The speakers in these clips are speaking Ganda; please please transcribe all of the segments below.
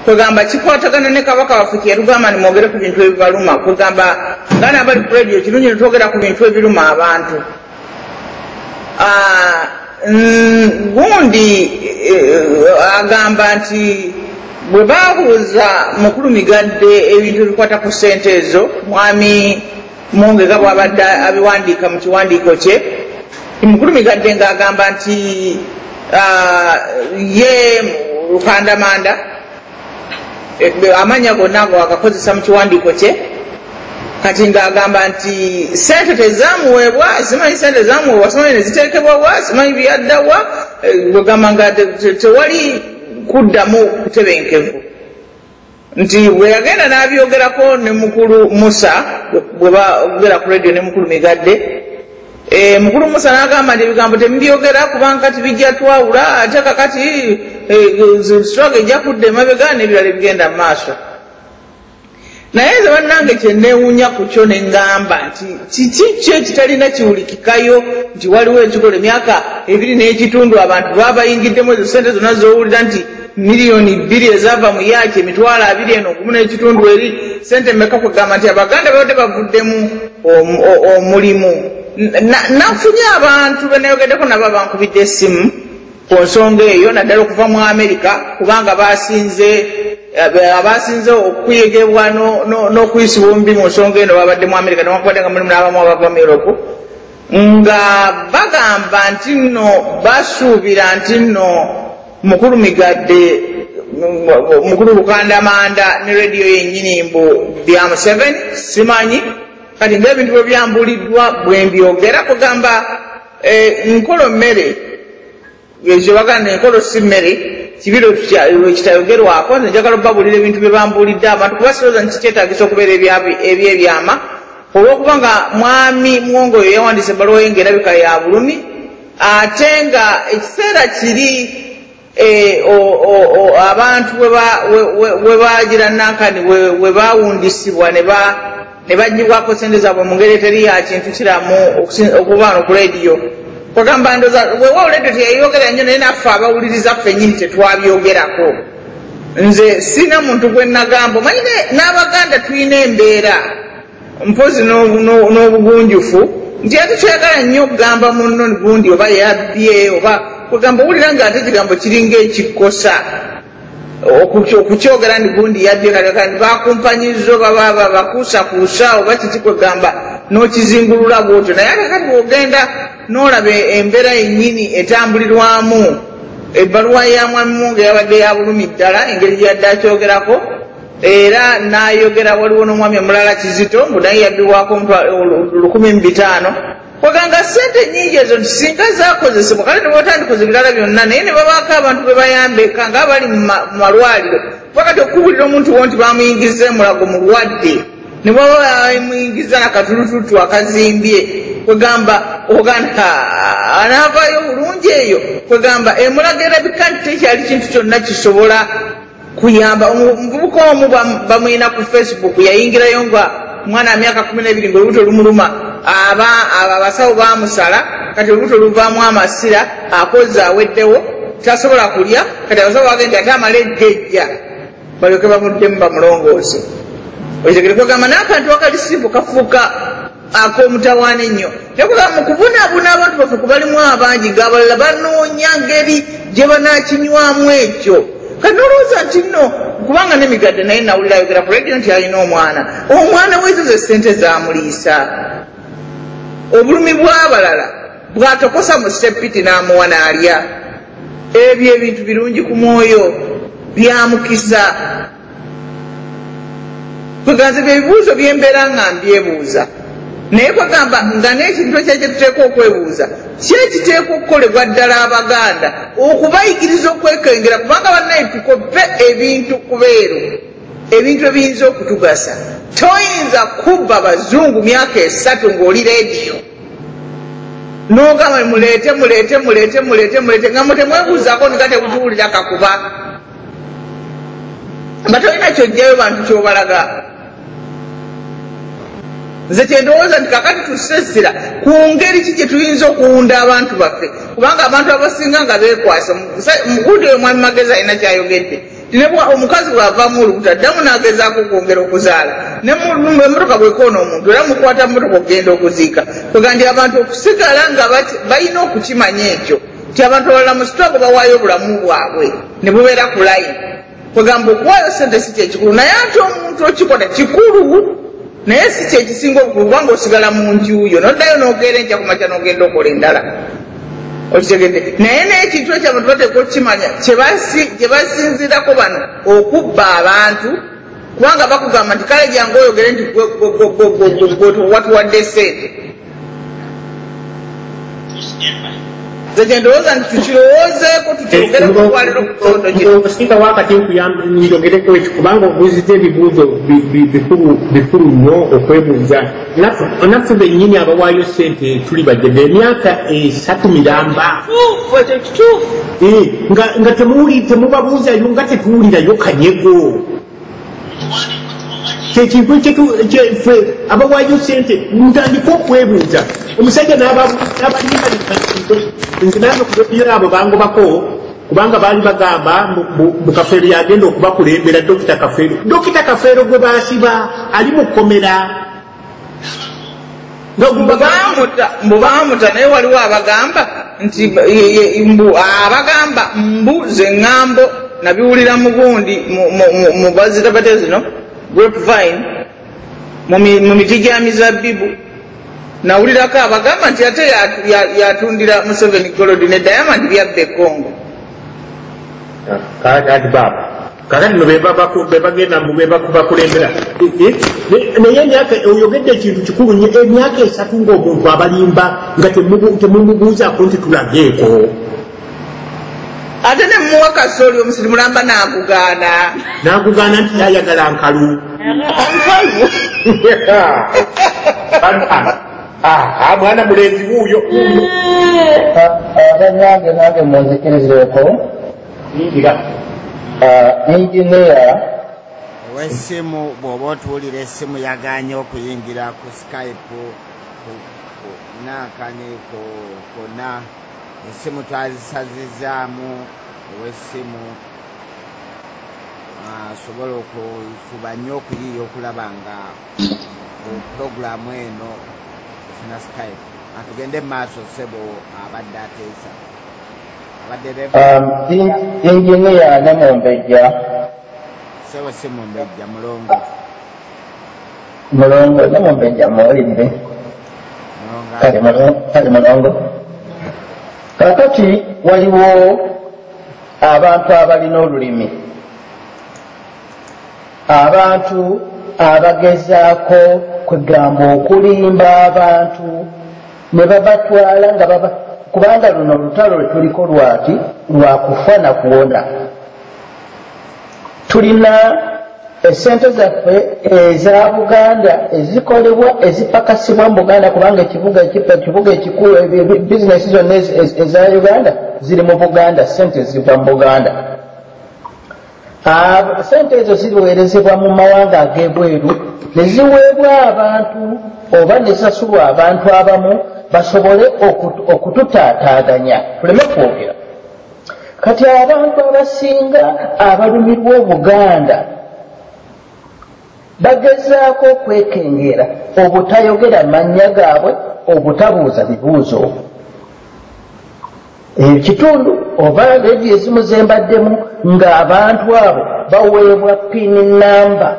kwegamba kikwatagana ne kabaka waffe yatugamba ni mwogere ku bintu ebibaluma kwegamba ngana abali ku radio kirungi netwogera ku bintu ebiruma abantu gundi agamba nti bwe babuuza mukulu migadde ebintu ebikwata ku ssente ezo mwami Mwongega bw'abadde abiwandiika mu kiwandiiko kye mukulu migadde ng'agamba nti ye lukandamanda amanya gonna ago agakozesa mu kiwandiiko kye kati ng'agamba nti ssente tezamuweebwa simanyi ssente zamuweebwa simanyi ne ziteekebwawa simanyi byaddawa gwegamba nga tewali kuddamu kutebenkevu nti bwe yagenda n'abyogerako ne mukulu Musa bwe bagera ku radio ne mukulu migadde mukulu Musa n'agamba nti ebigambo temubyogera kubanga kati bijja twawula ate kakati struggle ejja kudda emabega n'ebirala ebigenda mu maaso naye nze bannange kye neewuunya ku kyo ne ngamba nti kiki kyo ekitalina kiwulikikayo nti waliwo ekikola emyaka 2 n'ekitundu abantu baabayingiddemu ezo ssente zonna z'owulira nti miliyoni 2 ezaava mu yaaki emitwalo 21 n'ekitundu eri ssente mmeka kwegamba nti abaganda babadde bavuddemu omulimu nafunye abantu benayogeddeko nabo bankubidde essimu ku nsonga eyo naddala okuva mu Amerika kubanga abasinze okuyegebwa n'okuyisibwa omubi mu nsonga eno babadde mu Amerika newankubadde nga mulimu n'abamu abava mu Europe nga bagamba nti nno basuubira nti nno mukulu migadde mukulu lukandamanda ne radio yennyini mbu bya Museveni simanyi kati ng'ebintu bwe byambuliddwa bwe mbyogera kugamba nkolo mmere ezo baganda enkolo si mmere kibiro kitayogerwako nze njagala obbabulira ebintu bye bambulidde abantu kuba sirowooza nti kyetaagisa okubeera ebyebyama olw'okuba nga mwami Mwongo oyo yawandiisa ebbaluwa ye ng'erabika ya bulumi ate nga ekiseera kiri abantu we bagira nankani we bawundisibwa ne bagibwako ssente zaabwe mu ngeri eteri ya kintu kiramu okubaano ku radio kwegamba ndoza wewa radio teyayogera nnyo naye naffe abawuliriza ffennyini tetwabyogerako nze sina muntu gwe nagamba manyi n'abaganda tulina embeera mpozi n'obugunjufu nti ate kyagala nnyo okugamba munno gundi oba yabbye oba kwegamba owulira nga ate ekigambo kiringa ekikosa okukyogera ndi gundi yabbye kati bakumpanyizo baba bakuusakuusa oba kiki kwegamba n'okizingulula bwotyo naye ate kati bw'ogenda n'olaba embeera yennyini etambulirwamu ebbaluwa ya mwami Mwongo yabadde ya bulumi ddala engeri gyeyadde akyogerako era n'ayogera waliwo n'omwami omulala Kizito mbu naye yabbibwako 1,500 kweganga ssente nnyingi ezo singa zakozesebwa kale ne bwotandikoze ebirala byonna naye ne babaako abantu be bayambeka ng'abali mu malwaliro wakati okukubulira omuntu wo nti bamuyingiza emulago mulwadde ne bwaba bamuyingiza nakatulututu akazimbye kwegamba oganda anaavaayo bulungi eyo kwegamba emulago erabika nti tekyali kintu kyonna kisobola kuyamba omuvubuka omu bamuyina ku Facebook yayingirayo nga mwana wa myaka 12 ng'olubuto lumuluma abasawo bamusala kati olubuto luvaamu amasira akoze aweddewo tasobola kulya kati abasawo bagenda ate amala ejjejja balyoke bamuddemu bamulongoosi ekyo kwegamba n'akantu akali simpu kafuuka ak'omutawaana ennyo kyokugamba mu kubunaabuna abantu baffe kubalimu abangi ng'abalala banoonya ngeri gye banaakinywamu ekyo kati nolowooza nti nno kubanga n'emigadde naye nawulira ayogera ku radio nti alina omwana weezo ze ssente zamuliisa obulumi bw'abalala bw'atokosa mu seppiti n'amuwa n'alya ebyo ebintu birungi ku mwoyo byamukisa kweganze byebibuuzo byembeera nga mbyebuuza naye kwegamba nga n'ekintu ekyo tuteeka okwebuuza kyekiteeka okukolebwa ddala abaganda okubayigiriza okwekengera kubanga bannaye tukope ebintu kubeeru ebintu ebiyinza okutugasa toyinza kubba bazungu myaka 3 ng'oli rediyo n'ogamba muleete nga mutemwebuuzaako nga tebutuwulira kakuba nga tolina kyojjayo bantu kyobalaga nze kyendowooza nti kakati tusesera ku ngeri ki gye tuyinza okuwunda abantu baffe kubanga abantu abasinga nga beekwasa mugundi oyo mwami Magezi alina kyayogedde tinebwa omukazi bw'avaamu olubuto addamu n'agezaako okwongera okuzaala emmotoka bw'ekoona omuntu era mukwata mmotoka okugenda okuziika kwega nti abantu okusigala nga balina okukimanya ekyo nti abantu abalala mu sitwago bawaayo obulamu bwabwe ne bubeera ku layini kwegamba okuwaayo sente si kyekikulu naye ate omuntu okikola kikulu naye si kyekisinga obukulu kubanga osigala mu njuyo noddayo n'ogeera enkya ku makya n'ogenda okola endala okitegedde naye n'ekintu ekyo abantu bateeka okukimanya kye basinziirako bano okubba abantu kubanga bakugamba nti kale jangu oyogere nti watuwadde sente nze ndowooza nti tukirowoozeeko tukyogereko olwaliro ku kyoto omusika wakati njogereko ekyo kubanga obuuzizza ebibuuzo bikulu nnyo okwebuuza naffe bennyini abawaayo sente tuli bajjadde emyaka 3 miramba nga temubabuuzayo nga tetuwulirayo kanyego kyekintu kyeffe abawaayo sente ntandika okwebuuza omusajja n'abalinga nze nange kubeera abo bangobako kubanga baali bagamba mu kafeero yagenda okubakulembera dokita kafeero gwe baasiba ali mu kkomera mbubamuta naye waliwo abagamba nti abagamba mbu ze ŋŋambo nabiwulira mu gundi mu bazitabate zino grapevine mu miti gya mizabbibu nawulirako abagamba nti ate yatundira Museveni gold ne Diamond byabba e Congo ati baba kakati no bebagenda bakulembera naye emyaka oyogedde ekintu kikulu nnyo emyaka 3 ng'omuntu abalimba nga temumubuuzaako nti tulageeko ate ne mumuwa kasooli omusirimulamba n'agugaana nti yayagala nkalu mwana mulenzi wuuyo nange munzikirizeeko engineer ow'essimu bw'oba otuwulira essimu yaganye okuyingira ku Skype nakane konna essimu twazisazizaamu ow'essimu asobola okufuba nnyo okuyiiya okulaba nga ku puroguramu eno efuna Skype atugende mu maaso ssebo abadde ateesa engineer Namumbejja sebo si Mumbejja mulongo Namumbejja muwulire kale mulongo kakati waliwo abantu abalina olulimi abantu abagezaako kwegamba okulimba abantu ne babatwala nga kubanga luno olutalo lwe tuliko lwaki lwakufa na kuwona tulina esente zaffe eza Buganda ezikolebwa ezipakasibwa mu Buganda kubanga ekibuga ekikulu bizinesi zonna eza Uganda ziri mu Buganda sente ziva mu Buganda sente ezo ziweerezebwa mu mawanga ag'ebweru ne ziweebwa abantu oba ne zisasulwa abantu abamu basobole okututaataaganya tuleme kwogera kati abantu abasinga abalumirwa Obuganda bagezaako okwekengera obutayogera mannya gaabwe obutabuuza bibuuzo ekitundu oba leediyo ezimu zembaddemu ng'abantu abo baweebwa pini namba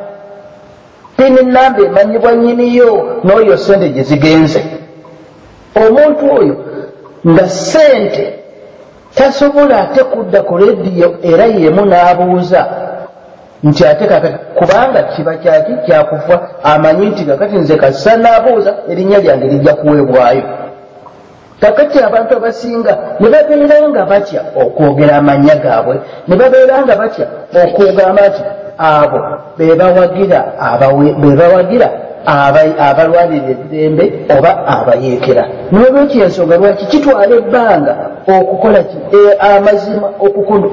emanyibwa nnyiniyo n'oyo sente gye zigenze omuntu oyo nga sente tasobola ate kudda ku leediyo era yemu n'abuuza nti ate kakati kubanga kiba kyaki kyakufa amanyi nti kakati nze kasa n'abuuza erinnya lyange lijja kuweebwayo kakati abantu abasinga ne babeera nga batya okwogera amannya gaabwe ne babeera nga batya okugamba nti abo bebawagira abalwanira eddembe oba abayeekera n'olwekyo ensonga lwaki kitwala ebbanga okukola amazima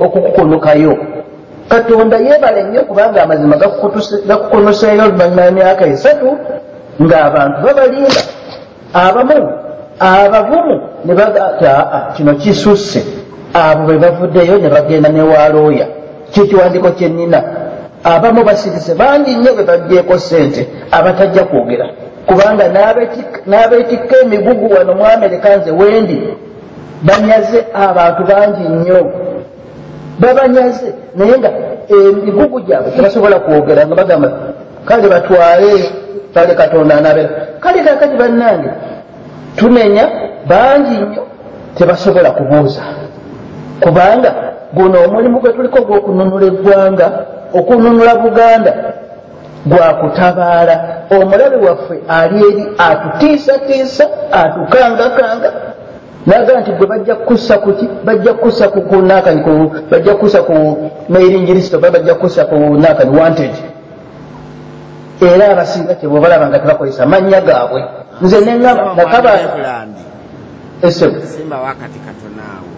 okukukonokayo Katonda yeebale nnyo kubanga amazima gakukonoseeyo oluvannyuma lw'emyaka 3 ng'abantu babalinda abavumu ne bagata kino kisusse abo be bavuddeyo ne bagenda ne walooya kyekiwandiiko kyenina abamu basirise bangi nnyo bwe baggyeko ssente abatajja kwogera kubanga n'abeetikka emigugu wano mu Amerika nze wendi banyaze abantu bangi nnyo babanyaze naye nga emigugu gyabwe tebasobola kwogera nga bagamba kale batwale kale Katonda anaabera kale kakati bannange tunenya bangi nnyo tebasobola kubuuza kubanga guno omulimu gwe tuliko gw'okununula eggwanga okununula Buganda gwakutabaala omulabe waffe ali eri atutiisatiisa atukangakanga naga nti gwe bajja kukussa kuki bajja kukussa ku nakani bajja kukussa ku mailing list oba bajja kukussa ku nakani wanted era abasinga kyebwe balaba nga tebakozesa mannya gaabwe nze neŋŋaba nakaba simba wakati katonaawo